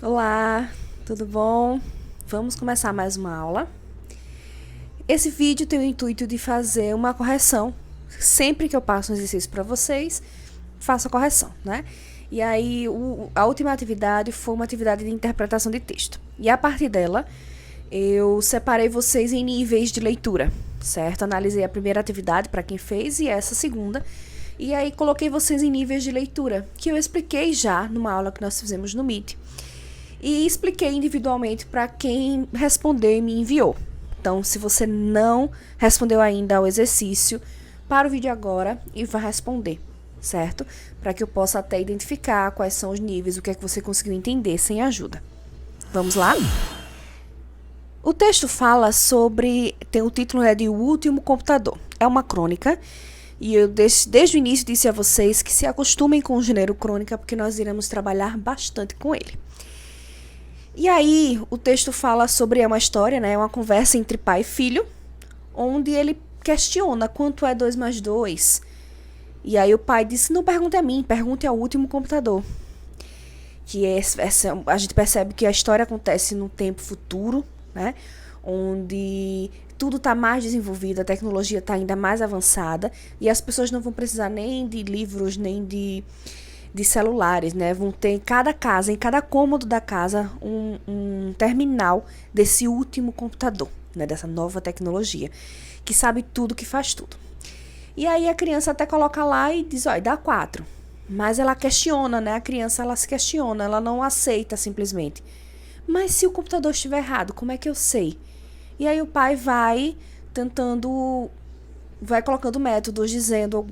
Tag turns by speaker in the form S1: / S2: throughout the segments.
S1: Olá, tudo bom? Vamos começar mais uma aula. Esse vídeo tem o intuito de fazer uma correção. Sempre que eu passo um exercício para vocês, faço a correção, né? E aí, a última atividade foi uma atividade de interpretação de texto. E a partir dela, eu separei vocês em níveis de leitura, certo? Analisei a primeira atividade para quem fez e essa segunda. E aí, coloquei vocês em níveis de leitura, que eu expliquei já numa aula que nós fizemos no Meet. E expliquei individualmente para quem respondeu e me enviou. Então, se você não respondeu ainda ao exercício, para o vídeo agora e vai responder, certo? Para que eu possa até identificar quais são os níveis, o que é que você conseguiu entender sem ajuda. Vamos lá? O texto fala sobre... o título é de O Último Computador. É uma crônica. E eu desde o início disse a vocês que se acostumem com o gênero crônica, porque nós iremos trabalhar bastante com ele. E aí, o texto fala sobre uma história, né? Uma conversa entre pai e filho, onde ele questiona quanto é 2 mais 2. E aí o pai disse, não pergunte a mim, pergunte ao último computador. A gente percebe que a história acontece no tempo futuro, né? Onde tudo está mais desenvolvido, a tecnologia está ainda mais avançada, e as pessoas não vão precisar nem de livros, nem de celulares, né? Vão ter em cada casa, em cada cômodo da casa, um terminal desse último computador, né? Dessa nova tecnologia, que sabe tudo, que faz tudo. E aí a criança até coloca lá e diz, olha, dá 4. Mas ela questiona, né? A criança, ela se questiona, ela não aceita simplesmente. Mas se o computador estiver errado, como é que eu sei? E aí o pai vai colocando métodos, dizendo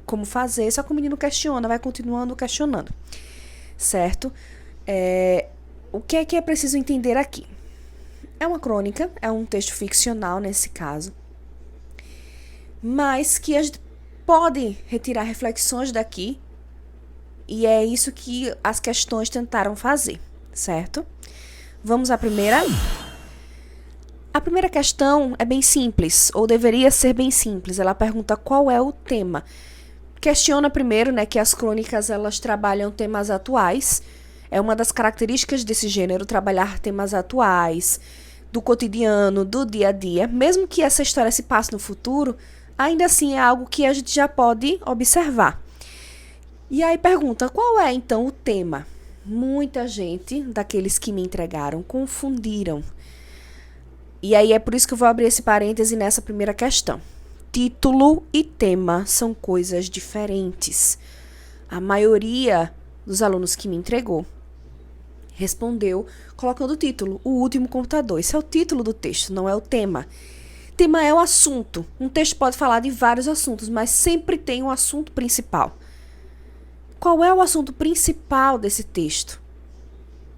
S1: como fazer, só que o menino questiona, vai continuando questionando, certo? O que é preciso entender aqui? É uma crônica, é um texto ficcional nesse caso, mas que a gente pode retirar reflexões daqui, e é isso que as questões tentaram fazer, certo? Vamos à primeira. A primeira questão é bem simples, ou deveria ser bem simples. Ela pergunta qual é o tema. Questiona primeiro, né, que as crônicas elas trabalham temas atuais. É uma das características desse gênero, trabalhar temas atuais, do cotidiano, do dia a dia. Mesmo que essa história se passe no futuro, ainda assim é algo que a gente já pode observar. E aí pergunta, qual é então o tema? Muita gente, daqueles que me entregaram, confundiram. E aí é por isso que eu vou abrir esse parêntese nessa primeira questão. Título e tema são coisas diferentes. A maioria dos alunos que me entregou respondeu colocando o título, O Último Computador. Esse é o título do texto, não é o tema. Tema é o assunto. Um texto pode falar de vários assuntos, mas sempre tem um assunto principal. Qual é o assunto principal desse texto?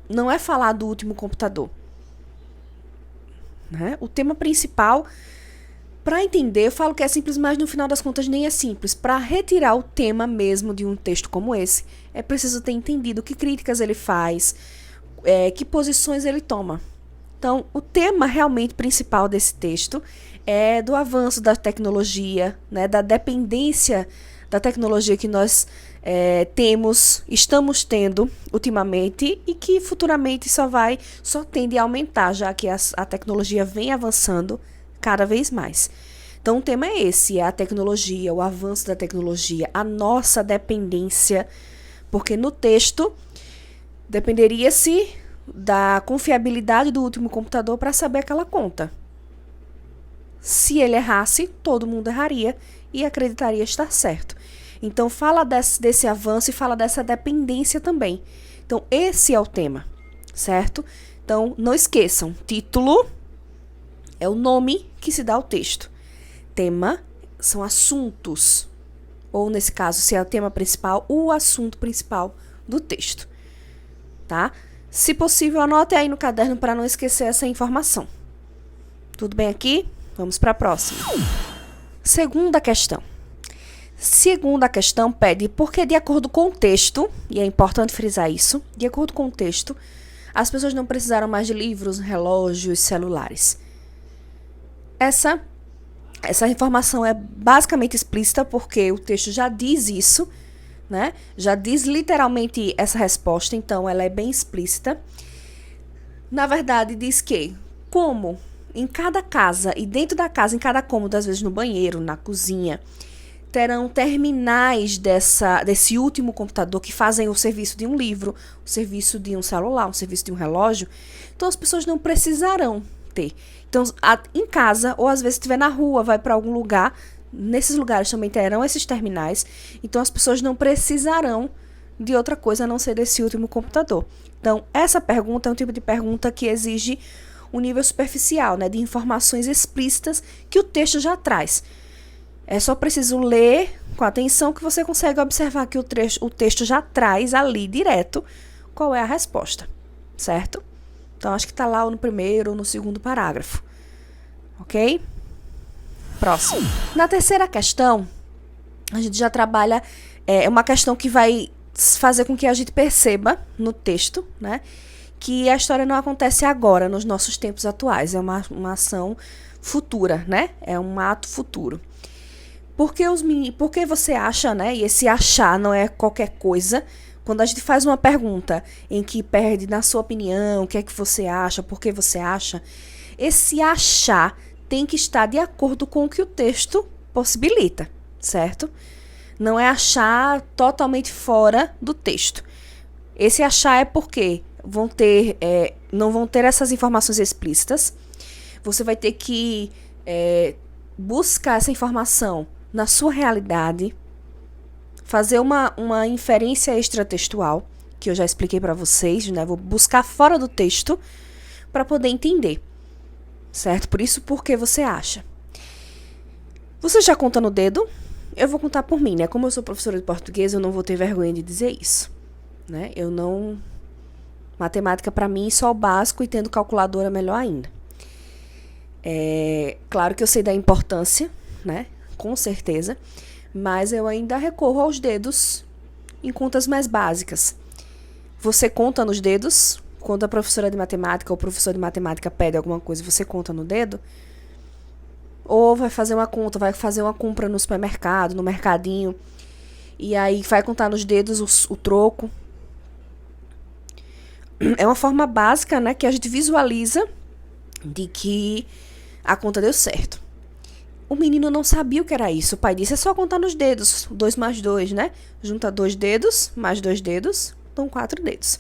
S1: Não é falar do último computador. Né? O tema principal, para entender, eu falo que é simples, mas no final das contas nem é simples. Para retirar o tema mesmo de um texto como esse, é preciso ter entendido que críticas ele faz, que posições ele toma. Então, o tema realmente principal desse texto é do avanço da tecnologia, né, da dependência da tecnologia que nós estamos tendo ultimamente e que futuramente só tende a aumentar, já que a tecnologia vem avançando cada vez mais. Então, o tema é esse, é a tecnologia, o avanço da tecnologia, a nossa dependência, porque no texto dependeria-se da confiabilidade do último computador para saber aquela conta. Se ele errasse, todo mundo erraria e acreditaria estar certo. Então, fala desse avanço e fala dessa dependência também. Então, esse é o tema, certo? Então, não esqueçam, título é o nome que se dá ao texto. Tema são assuntos, ou nesse caso, se é o tema principal, o assunto principal do texto, tá? Se possível, anote aí no caderno para não esquecer essa informação. Tudo bem aqui? Vamos para a próxima. Segunda questão. Segunda questão pede porque, de acordo com o texto, e é importante frisar isso, de acordo com o texto, as pessoas não precisaram mais de livros, relógios, celulares. Essa informação é basicamente explícita porque o texto já diz isso, né? Já diz literalmente essa resposta, então ela é bem explícita. Na verdade, diz que como em cada casa e dentro da casa, em cada cômodo, às vezes no banheiro, na cozinha, terão terminais desse último computador que fazem o serviço de um livro, o serviço de um celular, o serviço de um relógio. Então as pessoas não precisarão ter. Então, em casa, ou às vezes se estiver na rua, vai para algum lugar, nesses lugares também terão esses terminais. Então as pessoas não precisarão de outra coisa a não ser desse último computador. Então, essa pergunta é um tipo de pergunta que exige um nível superficial, né, de informações explícitas que o texto já traz. É só preciso ler com atenção que você consegue observar que o texto já traz ali direto qual é a resposta, certo? Então, acho que está lá ou no primeiro ou no segundo parágrafo, ok? Próximo. Na terceira questão, a gente já trabalha, uma questão que vai fazer com que a gente perceba no texto, né, que a história não acontece agora, nos nossos tempos atuais, é uma ação futura, né, é um ato futuro. Por que você acha, né, e esse achar não é qualquer coisa, quando a gente faz uma pergunta em que perde na sua opinião, o que é que você acha, por que você acha, esse achar tem que estar de acordo com o que o texto possibilita, certo? Não é achar totalmente fora do texto. Esse achar é porque não vão ter essas informações explícitas. Você vai ter que buscar essa informação na sua realidade, fazer uma inferência extratextual, que eu já expliquei para vocês, né? Vou buscar fora do texto para poder entender, certo? Por isso, por que você acha? Você já conta no dedo? Eu vou contar por mim, né? Como eu sou professora de português, eu não vou ter vergonha de dizer isso, né? Matemática para mim só o básico e tendo calculadora melhor ainda. Claro que eu sei da importância, né? Com certeza, mas eu ainda recorro aos dedos em contas mais básicas. Você conta nos dedos? Quando a professora de matemática ou o professor de matemática pede alguma coisa, você conta no dedo? Ou vai fazer uma conta, vai fazer uma compra no supermercado, no mercadinho, e aí vai contar nos dedos o troco. É uma forma básica, né, que a gente visualiza de que a conta deu certo. O menino não sabia o que era isso. O pai disse, é só contar nos dedos. 2 mais 2, né? Junta 2 dedos, mais 2 dedos, dão 4 dedos.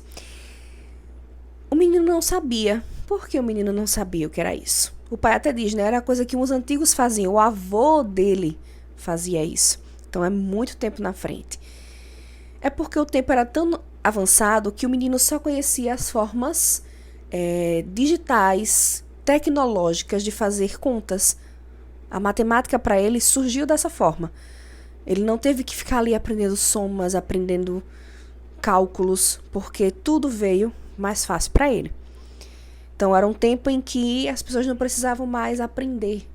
S1: O menino não sabia. Por que o menino não sabia o que era isso? O pai até diz, né? Era coisa que os antigos faziam. O avô dele fazia isso. Então, é muito tempo na frente. É porque o tempo era tão avançado que o menino só conhecia as formas digitais, tecnológicas de fazer contas. A matemática para ele surgiu dessa forma. Ele não teve que ficar ali aprendendo somas, aprendendo cálculos, porque tudo veio mais fácil para ele. Então, era um tempo em que as pessoas não precisavam mais aprender.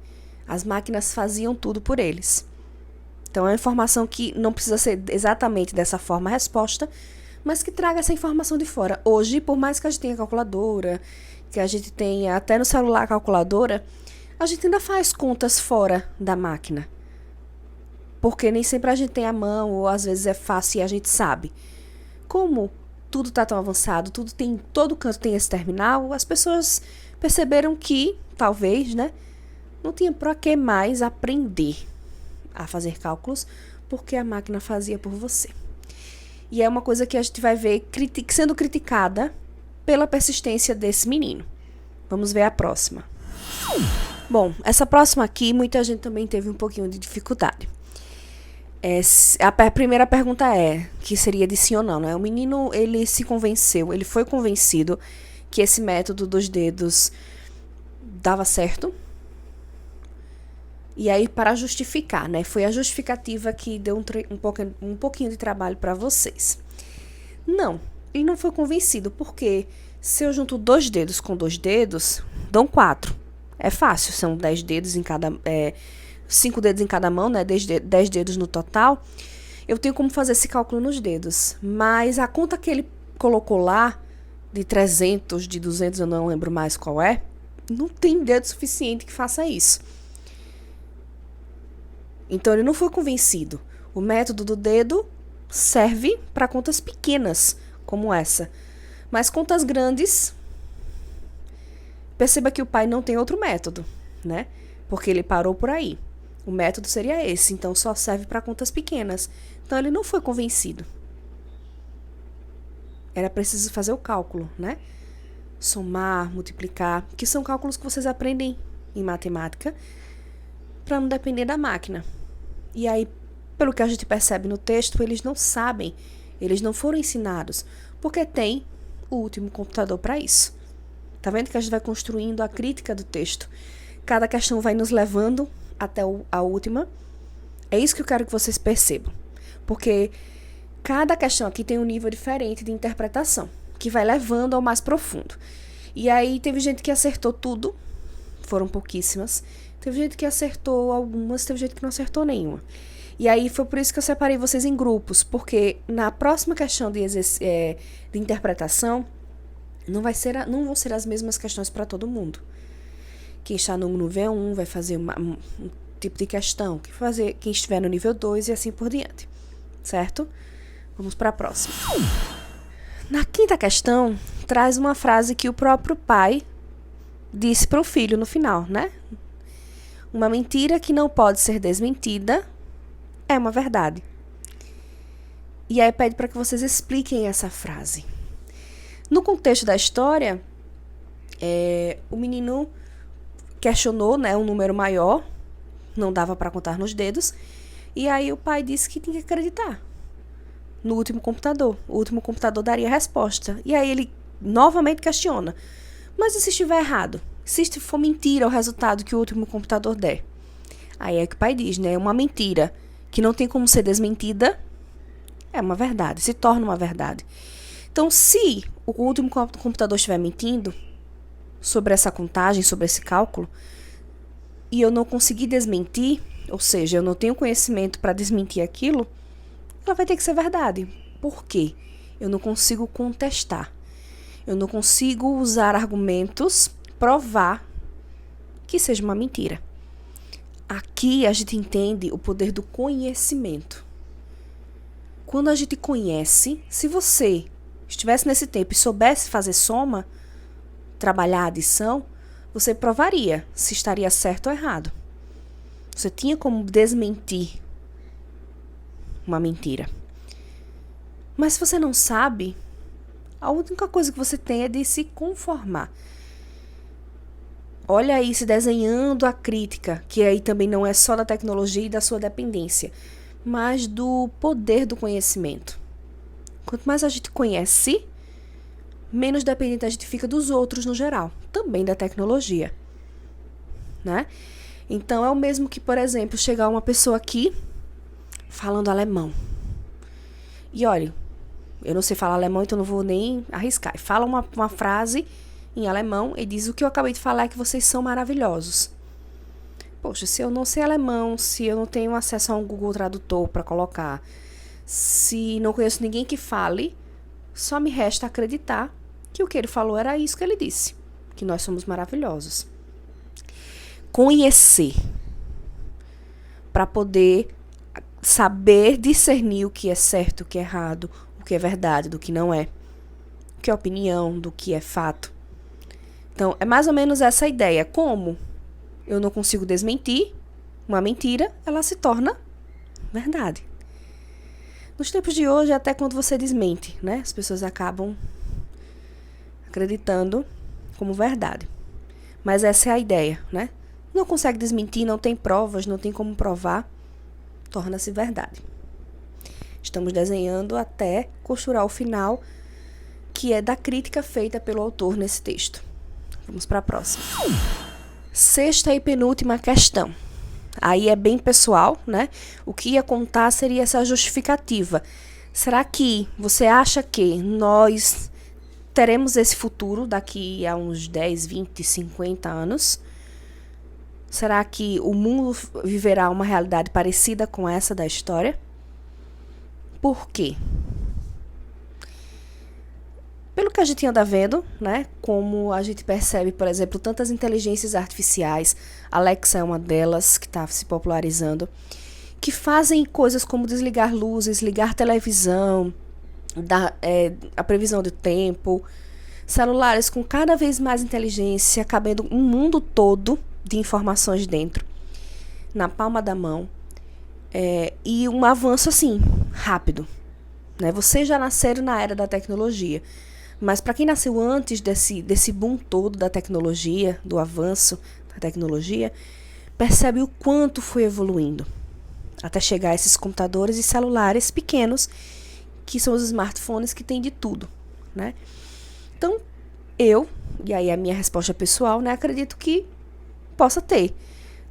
S1: As máquinas faziam tudo por eles. Então, é uma informação que não precisa ser exatamente dessa forma a resposta, mas que traga essa informação de fora. Hoje, por mais que a gente tenha calculadora, que a gente tenha até no celular calculadora, a gente ainda faz contas fora da máquina. Porque nem sempre a gente tem a mão, ou às vezes é fácil e a gente sabe. Como tudo está tão avançado, todo canto tem esse terminal, as pessoas perceberam que, talvez, né, não tinha para que mais aprender a fazer cálculos, porque a máquina fazia por você. E é uma coisa que a gente vai ver sendo criticada pela persistência desse menino. Vamos ver a próxima. Bom, essa próxima aqui, muita gente também teve um pouquinho de dificuldade. A primeira pergunta que seria de sim ou não, né? O menino, ele foi convencido que esse método dos dedos dava certo. E aí, para justificar, né? Foi a justificativa que deu um pouquinho de trabalho para vocês. Não, ele não foi convencido, porque se eu junto 2 dedos com 2 dedos, dão 4. É fácil, são 10 dedos em cada... 5 dedos em cada mão, né? 10 dedos no total. Eu tenho como fazer esse cálculo nos dedos. Mas a conta que ele colocou lá, de 300, de 200, eu não lembro mais qual é, não tem dedo suficiente que faça isso. Então, ele não foi convencido. O método do dedo serve para contas pequenas, como essa. Mas contas grandes, perceba que o pai não tem outro método, né? Porque ele parou por aí. O método seria esse, então só serve para contas pequenas. Então ele não foi convencido. Era preciso fazer o cálculo, né? Somar, multiplicar, que são cálculos que vocês aprendem em matemática para não depender da máquina. E aí, pelo que a gente percebe no texto, eles não sabem, eles não foram ensinados, porque tem o último computador para isso. Tá vendo que a gente vai construindo a crítica do texto? Cada questão vai nos levando até a última. É isso que eu quero que vocês percebam. Porque cada questão aqui tem um nível diferente de interpretação, que vai levando ao mais profundo. E aí teve gente que acertou tudo, foram pouquíssimas. Teve gente que acertou algumas, teve gente que não acertou nenhuma. E aí foi por isso que eu separei vocês em grupos, porque na próxima questão de interpretação, não vão ser as mesmas questões para todo mundo. Quem está no nível 1 vai fazer um tipo de questão, quem estiver no nível 2 e assim por diante, certo? Vamos para a próxima. Na quinta questão, traz uma frase que o próprio pai disse para o filho no final, né? Uma mentira que não pode ser desmentida é uma verdade. E aí pede para que vocês expliquem essa frase. No contexto da história, o menino questionou, né, um número maior, não dava para contar nos dedos, e aí o pai disse que tinha que acreditar no último computador. O último computador daria a resposta. E aí ele novamente questiona. Mas e se estiver errado? Se for mentira o resultado que o último computador der? Aí é que o pai diz, né? Uma mentira que não tem como ser desmentida é uma verdade, se torna uma verdade. Então, se o último computador estiver mentindo sobre essa contagem, sobre esse cálculo, e eu não conseguir desmentir, ou seja, eu não tenho conhecimento para desmentir aquilo, ela vai ter que ser verdade. Por quê? Eu não consigo contestar. Eu não consigo usar argumentos, provar que seja uma mentira. Aqui a gente entende o poder do conhecimento. Quando a gente conhece, se você estivesse nesse tempo e soubesse fazer soma, trabalhar a adição, você provaria se estaria certo ou errado. Você tinha como desmentir uma mentira. Mas se você não sabe, a única coisa que você tem é de se conformar. Olha aí se desenhando a crítica, que aí também não é só da tecnologia e da sua dependência, mas do poder do conhecimento. Quanto mais a gente conhece, menos dependente a gente fica dos outros no geral, também da tecnologia, né? Então é o mesmo que, por exemplo, chegar uma pessoa aqui falando alemão. E olha, eu não sei falar alemão, então não vou nem arriscar. Fala uma frase em alemão e diz: o que eu acabei de falar é que vocês são maravilhosos. Poxa, se eu não sei alemão, se eu não tenho acesso a um Google Tradutor para colocar, se não conheço ninguém que fale, só me resta acreditar que o que ele falou era isso que ele disse, que nós somos maravilhosos. Conhecer, para poder saber discernir o que é certo, o que é errado, o que é verdade, do que não é, o que é opinião, do que é fato. Então, é mais ou menos essa ideia. Como eu não consigo desmentir uma mentira, ela se torna verdade. Nos tempos de hoje, até quando você desmente, né? As pessoas acabam acreditando como verdade. Mas essa é a ideia, né? Não consegue desmentir, não tem provas, não tem como provar, torna-se verdade. Estamos desenhando até costurar o final, que é da crítica feita pelo autor nesse texto. Vamos para a próxima. Sexta e penúltima questão. Aí é bem pessoal, né? O que ia contar seria essa justificativa. Será que você acha que nós teremos esse futuro daqui a uns 10, 20, 50 anos? Será que o mundo viverá uma realidade parecida com essa da história? Por quê? Pelo que a gente anda vendo, né, como a gente percebe, por exemplo, tantas inteligências artificiais, Alexa é uma delas que está se popularizando, que fazem coisas como desligar luzes, ligar televisão, a previsão do tempo, celulares com cada vez mais inteligência, cabendo um mundo todo de informações dentro, na palma da mão, e um avanço assim, rápido, né? Vocês já nasceram na era da tecnologia, mas para quem nasceu antes desse boom todo da tecnologia, do avanço da tecnologia, percebe o quanto foi evoluindo, até chegar a esses computadores e celulares pequenos, que são os smartphones que tem de tudo, né? Então, e aí a minha resposta pessoal, né, acredito que possa ter,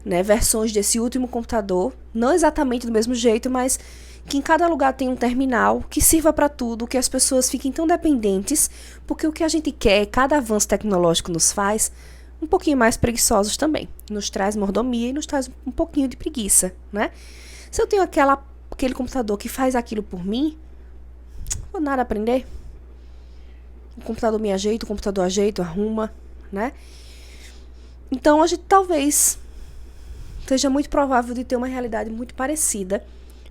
S1: né, versões desse último computador, não exatamente do mesmo jeito, mas que em cada lugar tem um terminal que sirva para tudo, que as pessoas fiquem tão dependentes, porque o que a gente quer, cada avanço tecnológico nos faz um pouquinho mais preguiçosos também. Nos traz mordomia e nos traz um pouquinho de preguiça, né? Se eu tenho aquele computador que faz aquilo por mim, vou nada aprender. O computador me ajeita, o computador ajeita, arruma, né? Então, a gente talvez seja muito provável de ter uma realidade muito parecida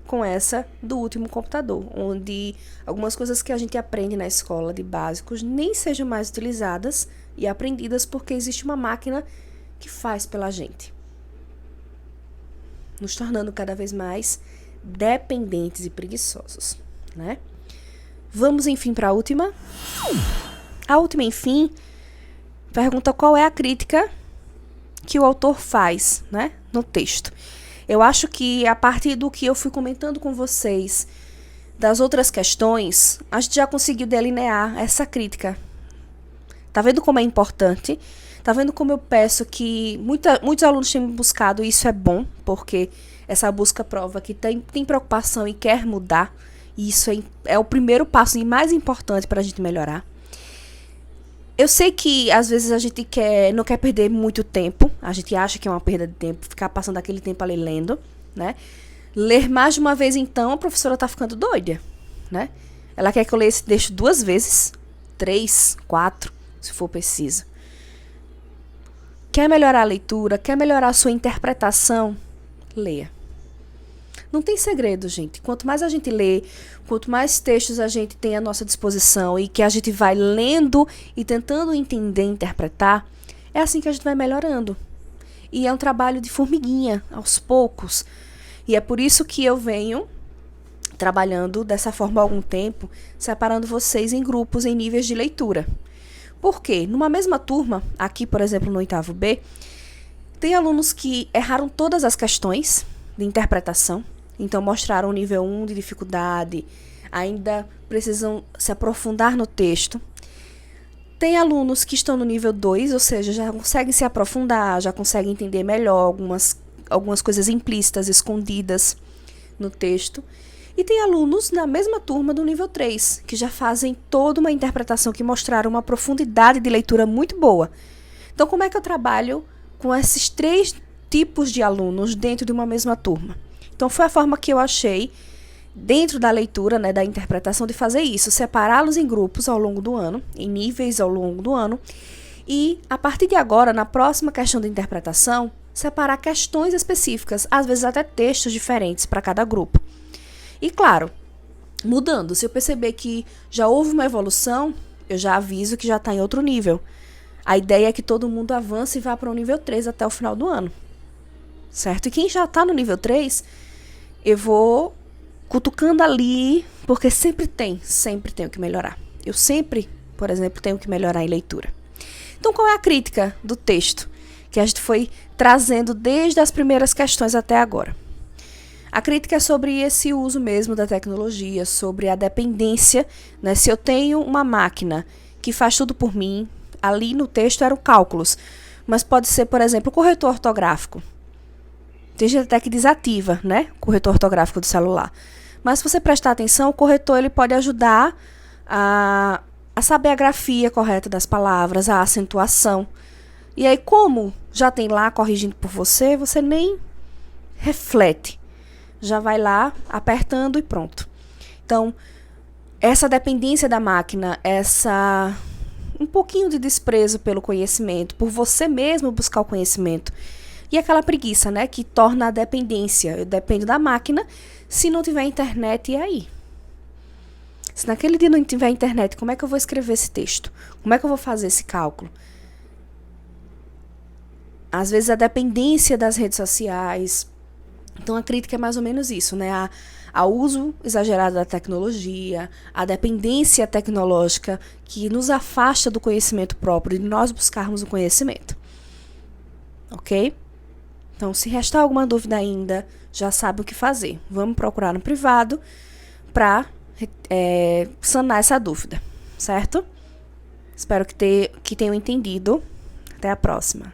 S1: com essa do último computador, onde algumas coisas que a gente aprende na escola de básicos nem sejam mais utilizadas e aprendidas porque existe uma máquina que faz pela gente, nos tornando cada vez mais dependentes e preguiçosos, né? Vamos, enfim, para a última. A última, enfim, pergunta qual é a crítica que o autor faz, né, no texto. Eu acho que a partir do que eu fui comentando com vocês das outras questões, a gente já conseguiu delinear essa crítica. Tá vendo como é importante? Tá vendo como eu peço que muitos alunos têm me buscado, e isso é bom, porque essa busca prova que tem preocupação e quer mudar, e isso é o primeiro passo e mais importante para a gente melhorar. Eu sei que às vezes a gente não quer perder muito tempo, a gente acha que é uma perda de tempo, ficar passando aquele tempo ali lendo, né? Ler mais de uma vez, então, a professora tá ficando doida, né? Ela quer que eu leia esse texto 2 vezes, 3, 4, se for preciso. Quer melhorar a leitura, quer melhorar a sua interpretação? Leia. Não tem segredo, gente. Quanto mais a gente lê, quanto mais textos a gente tem à nossa disposição e que a gente vai lendo e tentando entender, interpretar, é assim que a gente vai melhorando. E é um trabalho de formiguinha, aos poucos. E é por isso que eu venho trabalhando dessa forma há algum tempo, separando vocês em grupos, em níveis de leitura. Por quê? Numa mesma turma, aqui, por exemplo, no 8º B, tem alunos que erraram todas as questões de interpretação. Então, mostraram o nível 1 de dificuldade, ainda precisam se aprofundar no texto. Tem alunos que estão no nível 2, ou seja, já conseguem se aprofundar, já conseguem entender melhor algumas coisas implícitas, escondidas no texto. E tem alunos na mesma turma do nível 3, que já fazem toda uma interpretação, que mostraram uma profundidade de leitura muito boa. Então, como é que eu trabalho com esses 3 tipos de alunos dentro de uma mesma turma? Então, foi a forma que eu achei, dentro da leitura, né, da interpretação, de fazer isso, separá-los em grupos ao longo do ano, em níveis ao longo do ano, e, a partir de agora, na próxima questão de interpretação, separar questões específicas, às vezes até textos diferentes para cada grupo. E, claro, mudando, se eu perceber que já houve uma evolução, eu já aviso que já está em outro nível. A ideia é que todo mundo avance e vá para o nível 3 até o final do ano, certo? E quem já está no nível 3... eu vou cutucando ali, porque sempre tenho que melhorar. Eu sempre, por exemplo, tenho que melhorar em leitura. Então, qual é a crítica do texto que a gente foi trazendo desde as primeiras questões até agora? A crítica é sobre esse uso mesmo da tecnologia, sobre a dependência, né? Se eu tenho uma máquina que faz tudo por mim, ali no texto eram cálculos, mas pode ser, por exemplo, o corretor ortográfico. Tem gente até que desativa, né, o corretor ortográfico do celular. Mas se você prestar atenção, o corretor ele pode ajudar a saber a grafia correta das palavras, a acentuação. E aí, como já tem lá corrigindo por você, você nem reflete. Já vai lá, apertando e pronto. Então, essa dependência da máquina, um pouquinho de desprezo pelo conhecimento, por você mesmo buscar o conhecimento, E aquela preguiça, né, que torna a dependência. Eu dependo da máquina, se não tiver internet, e aí? Se naquele dia não tiver internet, como é que eu vou escrever esse texto? Como é que eu vou fazer esse cálculo? Às vezes a dependência das redes sociais. Então a crítica é mais ou menos isso, né? Ao uso exagerado da tecnologia, a dependência tecnológica que nos afasta do conhecimento próprio e de nós buscarmos o conhecimento. Ok? Então, se restar alguma dúvida ainda, já sabe o que fazer. Vamos procurar no privado para sanar essa dúvida, certo? Espero que tenham entendido. Até a próxima.